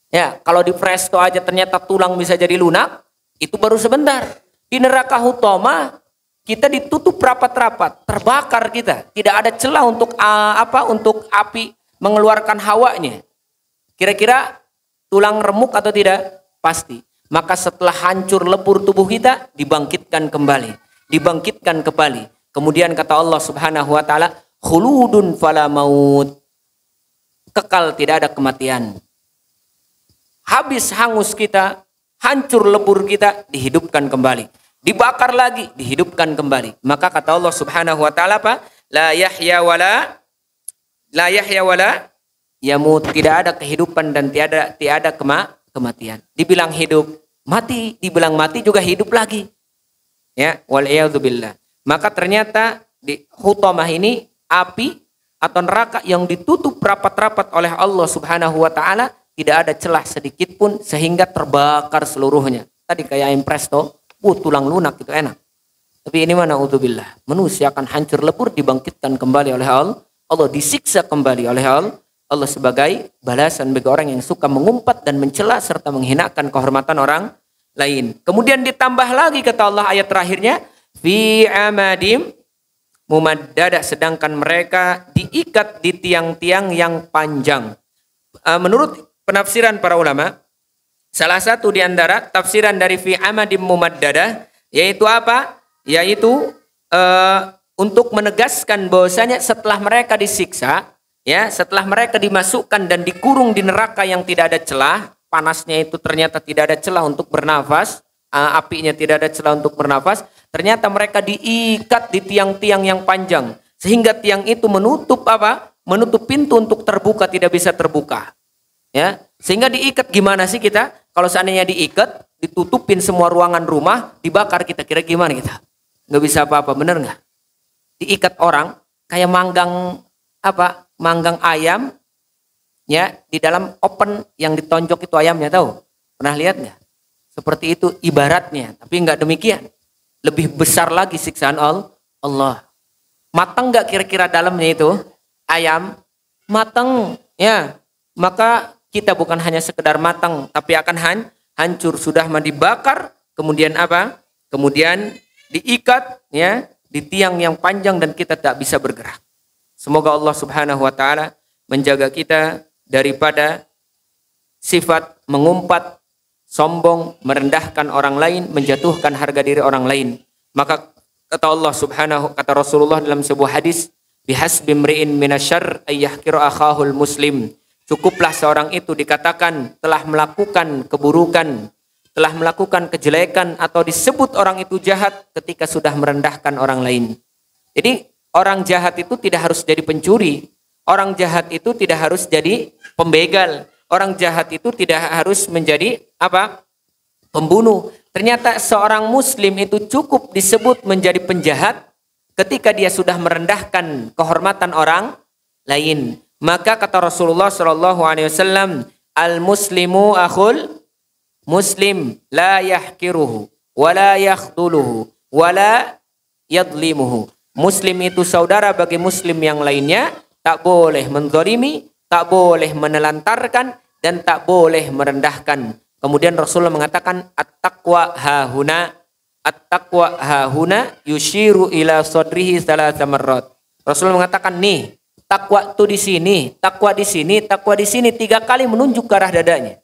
Ya, kalau di presto aja ternyata tulang bisa jadi lunak, itu baru sebentar. Di neraka hutamah kita ditutup rapat-rapat, terbakar kita. Tidak ada celah untuk untuk api mengeluarkan hawanya. Kira-kira tulang remuk atau tidak? Pasti. Maka setelah hancur lebur tubuh kita, dibangkitkan kembali. Kemudian kata Allah Subhanahu wa taala, khuludun fala maut. Kekal, tidak ada kematian. Habis hangus kita, hancur lebur kita, dihidupkan kembali. Dibakar lagi, dihidupkan kembali. Maka kata Allah Subhanahu wa taala apa? La yahya wala yamut. Tidak ada kehidupan dan tiada kematian. Dibilang hidup, mati, dibilang mati juga hidup lagi. Ya, wal iyadzubillah. Maka ternyata di Hutamah ini api atau neraka yang ditutup rapat-rapat oleh Allah Subhanahu wa taala, tidak ada celah sedikit pun sehingga terbakar seluruhnya. Tadi kayak ayam presto, tulang lunak itu enak. Tapi ini mana udzubillah. Manusia akan hancur lebur, dibangkitkan kembali oleh Allah. Allah disiksa kembali oleh Allah sebagai balasan bagi orang yang suka mengumpat dan mencela serta menghinakan kehormatan orang lain. Kemudian ditambah lagi kata Allah ayat terakhirnya, fi amadim mumaddada, sedangkan mereka diikat di tiang-tiang yang panjang. Menurut penafsiran para ulama, salah satu di antara tafsiran dari fi amadim mumaddada yaitu apa? Yaitu untuk menegaskan bahwasanya setelah mereka disiksa, ya, setelah mereka dimasukkan dan dikurung di neraka yang tidak ada celah, panasnya itu ternyata tidak ada celah untuk bernafas, apinya tidak ada celah untuk bernafas, ternyata mereka diikat di tiang-tiang yang panjang sehingga tiang itu menutup apa? Menutup pintu untuk terbuka tidak bisa terbuka. Ya, sehingga diikat gimana sih kita? Kalau seandainya diikat, ditutupin semua ruangan rumah, dibakar, kita kira gimana kita? Nggak bisa apa-apa, bener nggak? Diikat orang kayak manggang apa? Manggang ayam, ya, di dalam oven yang ditonjok itu ayamnya, tahu? Pernah lihat nggak? Seperti itu ibaratnya, tapi nggak demikian. Lebih besar lagi siksaan Allah. Matang nggak kira-kira dalamnya itu ayam? Matang, ya. Maka kita bukan hanya sekedar matang, tapi akan hancur, sudah dibakar, kemudian apa? Kemudian diikat, ya, di tiang yang panjang dan kita tak bisa bergerak. Semoga Allah Subhanahu wa taala menjaga kita daripada sifat mengumpat, sombong, merendahkan orang lain, menjatuhkan harga diri orang lain. Maka kata Allah Subhanahu, kata Rasulullah dalam sebuah hadis, bihasbi mri'in minasyarr ay yahqira akhahul muslim. Cukuplah seorang itu dikatakan telah melakukan keburukan, telah melakukan kejelekan, atau disebut orang itu jahat ketika sudah merendahkan orang lain. Jadi orang jahat itu tidak harus jadi pencuri, orang jahat itu tidak harus jadi pembegal, orang jahat itu tidak harus menjadi apa? Pembunuh. Ternyata seorang muslim itu cukup disebut menjadi penjahat ketika dia sudah merendahkan kehormatan orang lain. Maka kata Rasulullah sallallahu alaihi wasallam, al-muslimu akhul muslim la yahkiruhu wa la yakhduluhu wa la yadlimuhu. Muslim itu saudara bagi muslim yang lainnya, tak boleh menzalimi, tak boleh menelantarkan, dan tak boleh merendahkan. Kemudian Rasulullah mengatakan at-taqwa hahuna yushiru ila sadrihi salasa marrat. Rasulullah mengatakan nih, takwa itu di sini, takwa di sini, takwa di sini, 3 kali menunjuk ke arah dadanya.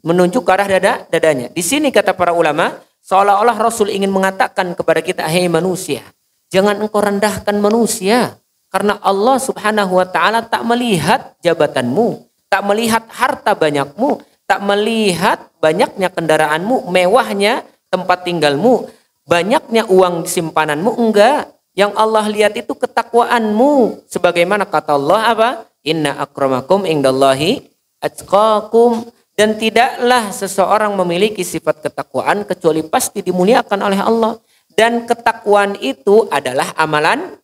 Menunjuk ke arah dadanya. Di sini kata para ulama, seolah-olah Rasul ingin mengatakan kepada kita, hei manusia, jangan engkau rendahkan manusia, karena Allah Subhanahu wa taala tak melihat jabatanmu, tak melihat harta banyakmu, tak melihat banyaknya kendaraanmu, mewahnya tempat tinggalmu, banyaknya uang simpananmu, enggak. Yang Allah lihat itu ketakwaanmu. Sebagaimana kata Allah apa? Inna akramakum indallahi atqakum. Dan tidaklah seseorang memiliki sifat ketakwaan kecuali pasti dimuliakan oleh Allah. Dan ketakwaan itu adalah amalan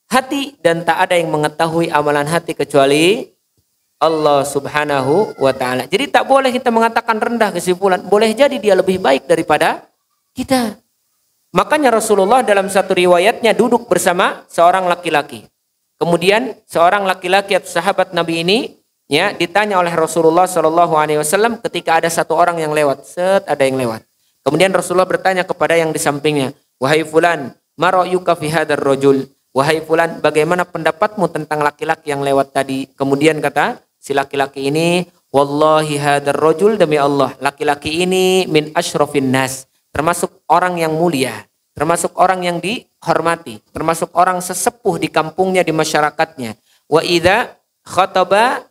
hati. Dan tak ada yang mengetahui amalan hati kecuali Allah Subhanahu wa ta'ala. Jadi tak boleh kita mengatakan rendah kesimpulan. Boleh jadi dia lebih baik daripada kita. Makanya Rasulullah dalam satu riwayatnya duduk bersama seorang laki-laki. Kemudian seorang laki-laki atau sahabat Nabi ini, ya, ditanya oleh Rasulullah Shallallahu Alaihi Wasallam ketika ada satu orang yang lewat, ada yang lewat. Kemudian Rasulullah bertanya kepada yang di sampingnya, wahai fulan, ma ra'yuka fi hadzal rajul? Wahai fulan, bagaimana pendapatmu tentang laki-laki yang lewat tadi? Kemudian kata si laki-laki ini, wallahi hadzal rajul, demi Allah, laki-laki ini min asyrafin nas, termasuk orang yang mulia, termasuk orang yang hormati, termasuk orang sesepuh di kampungnya, di masyarakatnya. Wa idza khataba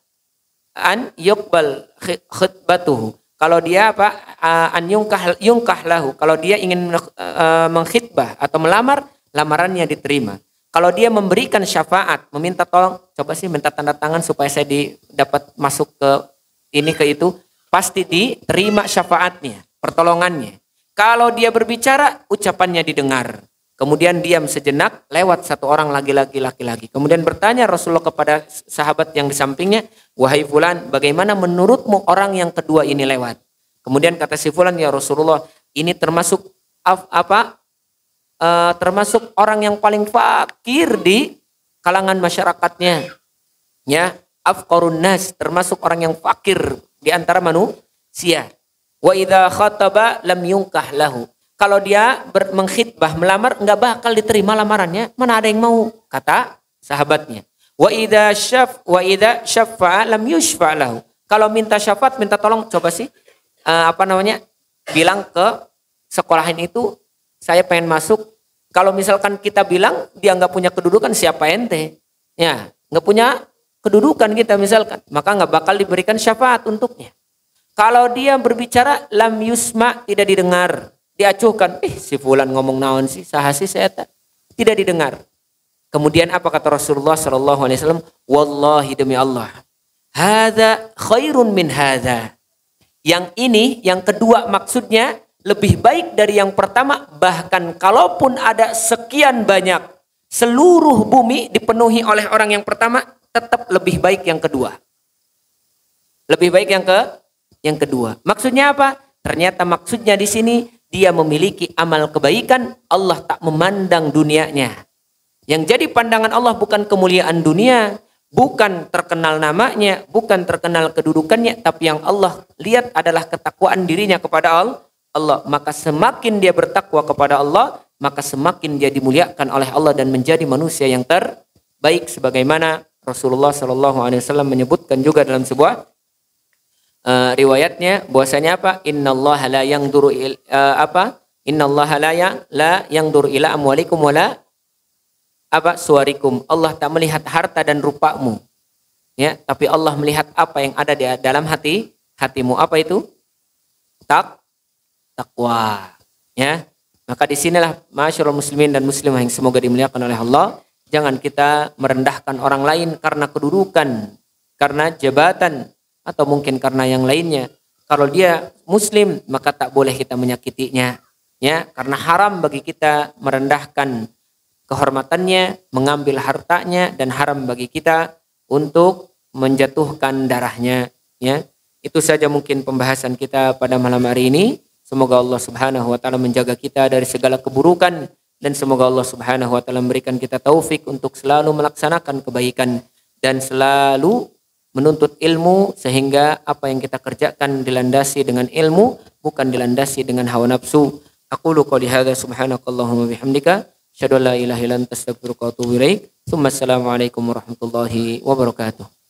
an yuqbal khutbatuhu. Kalau dia an yungkah lahu, kalau dia ingin mengkhitbah atau melamar, lamarannya diterima. Kalau dia memberikan syafaat, meminta tolong, coba sih minta tanda tangan supaya saya dapat masuk ke ini ke itu, pasti diterima syafaatnya, pertolongannya. Kalau dia berbicara, ucapannya didengar. Kemudian diam sejenak, lewat satu orang laki-laki. Kemudian bertanya Rasulullah kepada sahabat yang di sampingnya, wahai fulan, bagaimana menurutmu orang yang kedua ini lewat? Kemudian kata si fulan, ya Rasulullah, ini termasuk termasuk orang yang paling fakir di kalangan masyarakatnya. Ya, afqarun nas, termasuk orang yang fakir di antara manusia. Wa idza khataba lam yunkah lahu. Kalau dia mengkhitbah, melamar, enggak bakal diterima lamarannya. Mana ada yang mau? Kata sahabatnya. Wa idza syaffa'a lam yushfa' lahu. Kalau minta syafaat, minta tolong, coba sih bilang ke sekolahan itu, saya pengen masuk. Kalau misalkan kita bilang dia nggak punya kedudukan, siapa ente? Ya, nggak punya kedudukan kita misalkan, maka nggak bakal diberikan syafaat untuknya. Kalau dia berbicara, lam yusma, tidak didengar, diacuhkan. Si fulan ngomong naon sih, sahasi saya tidak didengar. Kemudian apa kata Rasulullah SAW? Wallahi demi Allah, hadza khairun min hadza. Yang ini, yang kedua maksudnya lebih baik dari yang pertama. Bahkan kalaupun ada sekian banyak, seluruh bumi dipenuhi oleh orang yang pertama, tetap lebih baik yang kedua. Lebih baik yang kedua. Maksudnya apa? Ternyata maksudnya di sini dia memiliki amal kebaikan, Allah tak memandang dunianya. Yang jadi pandangan Allah bukan kemuliaan dunia, bukan terkenal namanya, bukan terkenal kedudukannya, tapi yang Allah lihat adalah ketakwaan dirinya kepada Allah. Maka semakin dia bertakwa kepada Allah, maka semakin dia dimuliakan oleh Allah dan menjadi manusia yang terbaik, sebagaimana Rasulullah SAW menyebutkan juga dalam sebuah riwayatnya, bahwasanya apa? Innallaha la yanzuru Innallaha la yanzuru ila amwalikum wala suwarikum. Allah tak melihat harta dan rupamu, ya, tapi Allah melihat apa yang ada di dalam hatimu. Apa itu? Takwa, ya. Maka disinilah masyarul muslimin dan muslimah yang semoga dimuliakan oleh Allah, jangan kita merendahkan orang lain karena kedudukan, karena jabatan, atau mungkin karena yang lainnya. Kalau dia muslim, maka tak boleh kita menyakitinya, ya, karena haram bagi kita merendahkan kehormatannya, mengambil hartanya, dan haram bagi kita untuk menjatuhkan darahnya, ya. Itu saja mungkin pembahasan kita pada malam hari ini. Semoga Allah Subhanahu wa taala menjaga kita dari segala keburukan, dan semoga Allah Subhanahu wa taala memberikan kita taufik untuk selalu melaksanakan kebaikan dan selalu menuntut ilmu, sehingga apa yang kita kerjakan dilandasi dengan ilmu, bukan dilandasi dengan hawa nafsu. Aqulu qouli hadza subhanakallahumma bihamdika asyhadu an la ilaha illa anta astaghfiruka wa atubu ilaik. Assalamualaikum warahmatullahi wabarakatuh.